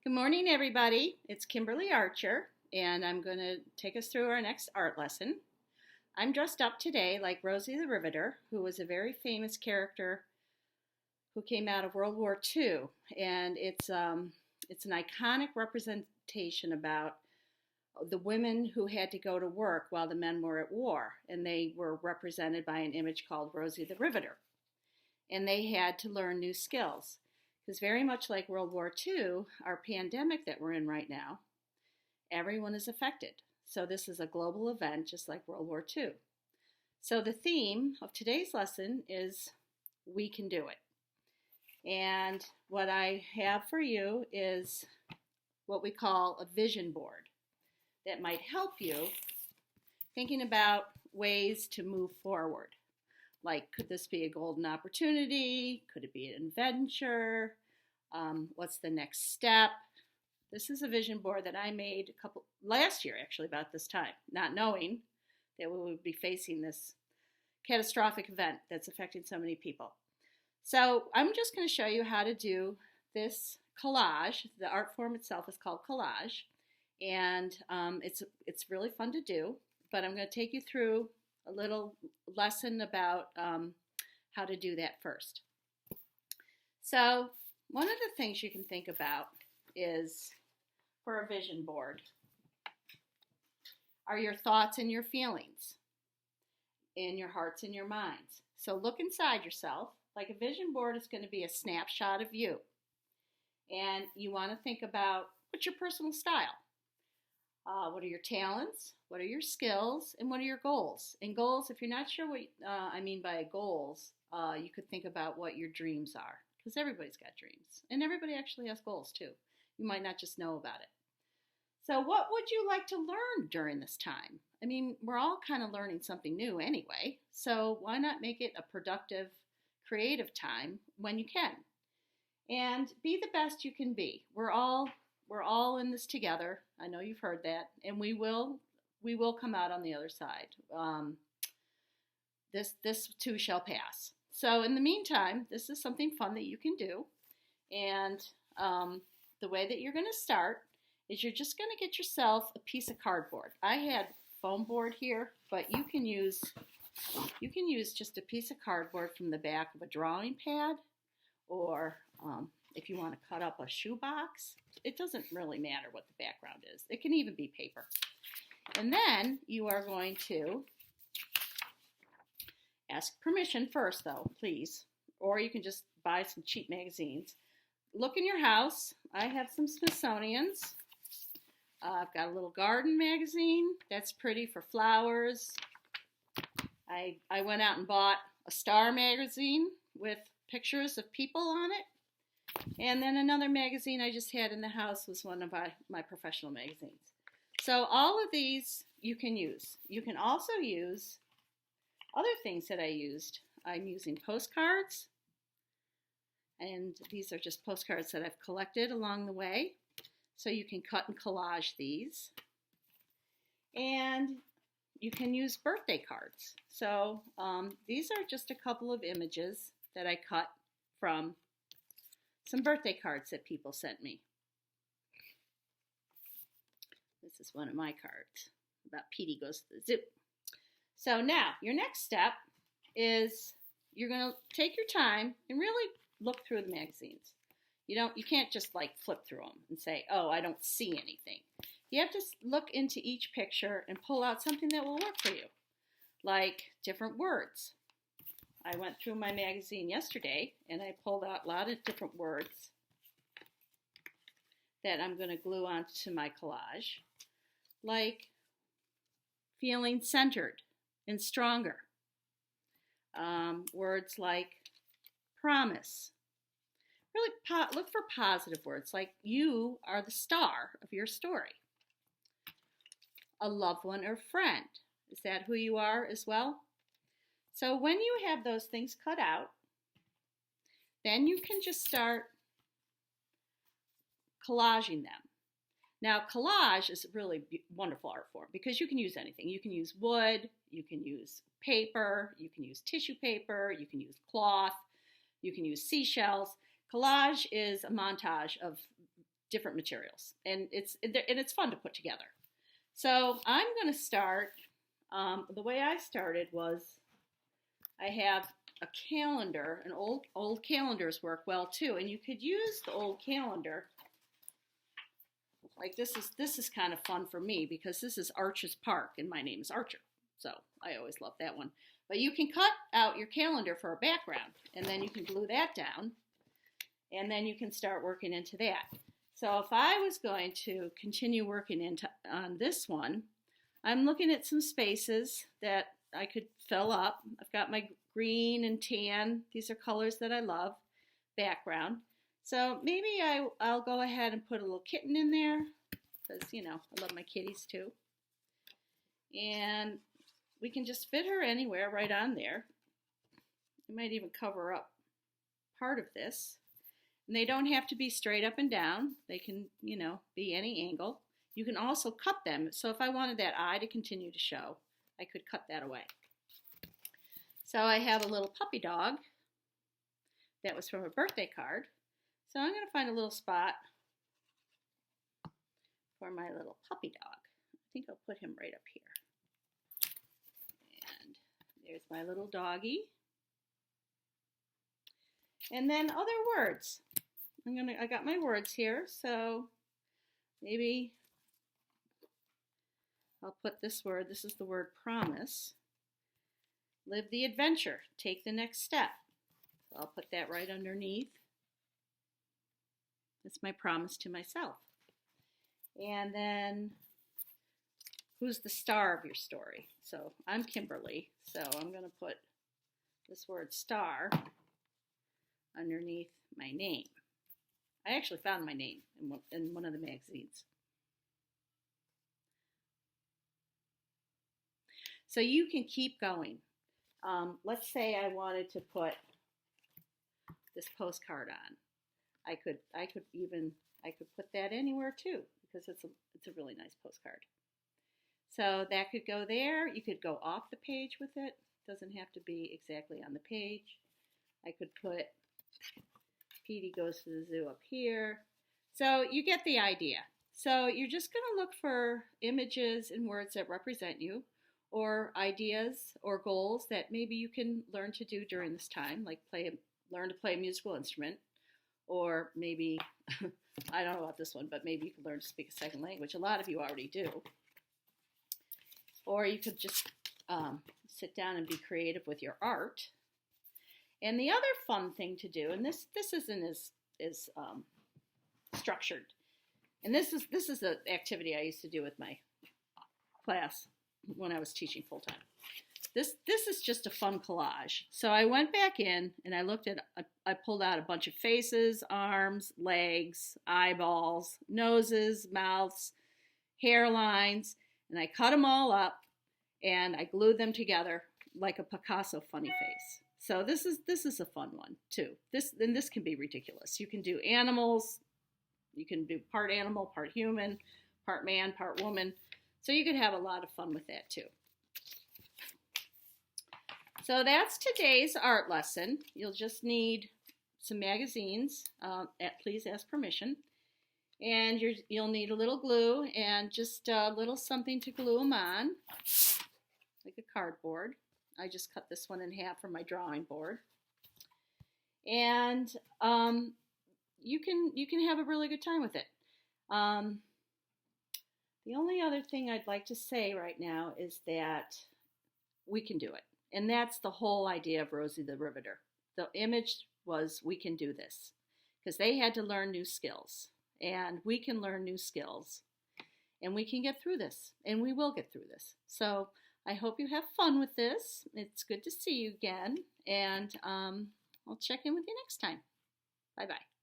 Good morning, everybody. It's Kimberly Archer, and I'm going to take us through our next art lesson. I'm dressed up today like Rosie the Riveter, who was a very famous character who came out of World War II, and it's an iconic representation about the women who had to go to work while the men were at war, and they were represented by an image called Rosie the Riveter, and they had to learn new skills. Because very much like World War II, our pandemic that we're in right now, everyone is affected. So this is a global event just like World War II. So the theme of today's lesson is We Can Do It. And what I have for you is what we call a vision board that might help you thinking about ways to move forward. Like, could this be a golden opportunity? Could it be an adventure? What's the next step? This is a vision board that I made last year, actually, about this time, not knowing that we would be facing this catastrophic event that's affecting so many people. So I'm just going to show you how to do this collage. The art form itself is called collage, and it's really fun to do, but I'm going to take you through a little lesson about how to do that first. So one of the things you can think about is, for a vision board, are your thoughts and your feelings in your hearts and your minds. So look inside yourself. Like a vision board is going to be a snapshot of you. And you want to think about what's your personal style. What are your talents? What are your skills? And what are your goals? And goals, if you're not sure what I mean by goals, you could think about what your dreams are. Because everybody's got dreams. And everybody actually has goals too. You might not just know about it. So what would you like to learn during this time? I mean, we're all kind of learning something new anyway. So why not make it a productive, creative time when you can? And be the best you can be. We're all in this together. I know you've heard that, and we will come out on the other side. This too shall pass. So in the meantime, this is something fun that you can do, and the way that you're going to start is you're just going to get yourself a piece of cardboard. I had foam board here, but you can use just a piece of cardboard from the back of a drawing pad, or if you want to cut up a shoebox. It doesn't really matter what the background is. It can even be paper. And then you are going to ask permission first, though, please. Or you can just buy some cheap magazines. Look in your house. I have some Smithsonian's. I've got a little garden magazine. That's pretty for flowers. I went out and bought a Star magazine with pictures of people on it. And then another magazine I just had in the house was one of my professional magazines. So all of these you can use. You can also use other things that I used. I'm using postcards. And these are just postcards that I've collected along the way. So you can cut and collage these. And you can use birthday cards. So these are just a couple of images that I cut from some birthday cards that people sent me. This is one of my cards about Petey Goes to the Zoo. So now, your next step is you're going to take your time and really look through the magazines. You can't just like flip through them and say, oh, I don't see anything. You have to look into each picture and pull out something that will work for you, like different words. I went through my magazine yesterday and I pulled out a lot of different words that I'm going to glue onto my collage, like feeling centered and stronger. Words like promise. Really look for positive words, like you are the star of your story. A loved one or friend. Is that who you are as well? So when you have those things cut out, then you can just start collaging them. Now, collage is a really wonderful art form because you can use anything. You can use wood, you can use paper, you can use tissue paper, you can use cloth, you can use seashells. Collage is a montage of different materials, and it's fun to put together. So I'm going to start. The way I started was I have a calendar, and old calendars work well too, and you could use the old calendar. Like this is kind of fun for me because this is Archer's Park, and my name is Archer, so I always love that one. But you can cut out your calendar for a background, and then you can glue that down, and then you can start working into that. So if I was going to continue working on this one, I'm looking at some spaces that I could fill up. I've got my green and tan. These are colors that I love. Background. So maybe I'll go ahead and put a little kitten in there because, you know, I love my kitties too. And we can just fit her anywhere right on there. I might even cover up part of this. And they don't have to be straight up and down. They can, you know, be any angle. You can also cut them. So if I wanted that eye to continue to show, I could cut that away. So I have a little puppy dog that was from a birthday card. So I'm going to find a little spot for my little puppy dog. I think I'll put him right up here. And there's my little doggy. And then other words. I got my words here, so maybe I'll put this word. This is the word promise. Live the adventure. Take the next step. So I'll put that right underneath. That's my promise to myself. And then, who's the star of your story? So I'm Kimberly, so I'm going to put this word star underneath my name. I actually found my name in one of the magazines. So you can keep going. Let's say I wanted to put this postcard on. I could put that anywhere too because it's a really nice postcard. So that could go there. You could go off the page with it. It doesn't have to be exactly on the page. I could put Petey goes to the zoo up here. So you get the idea. So you're just going to look for images and words that represent you, or ideas or goals that maybe you can learn to do during this time, like learn to play a musical instrument, or maybe, I don't know about this one, but maybe you can learn to speak a second language. A lot of you already do. Or you could just sit down and be creative with your art. And the other fun thing to do, and this isn't as structured, and this is the activity I used to do with my class when I was teaching full time. This is just a fun collage. So I went back in and I looked at, I pulled out a bunch of faces, arms, legs, eyeballs, noses, mouths, hairlines, and I cut them all up and I glued them together like a Picasso funny face. So this is a fun one too. This can be ridiculous. You can do animals. You can do part animal, part human, part man, part woman. So you could have a lot of fun with that too. So that's today's art lesson. You'll just need some magazines. Please ask permission. And you'll need a little glue and just a little something to glue them on, like a cardboard. I just cut this one in half for my drawing board. And you can have a really good time with it. The only other thing I'd like to say right now is that we can do it. And that's the whole idea of Rosie the Riveter. The image was, we can do this. Because they had to learn new skills. And we can learn new skills. And we can get through this. And we will get through this. So I hope you have fun with this. It's good to see you again. And I'll check in with you next time. Bye-bye.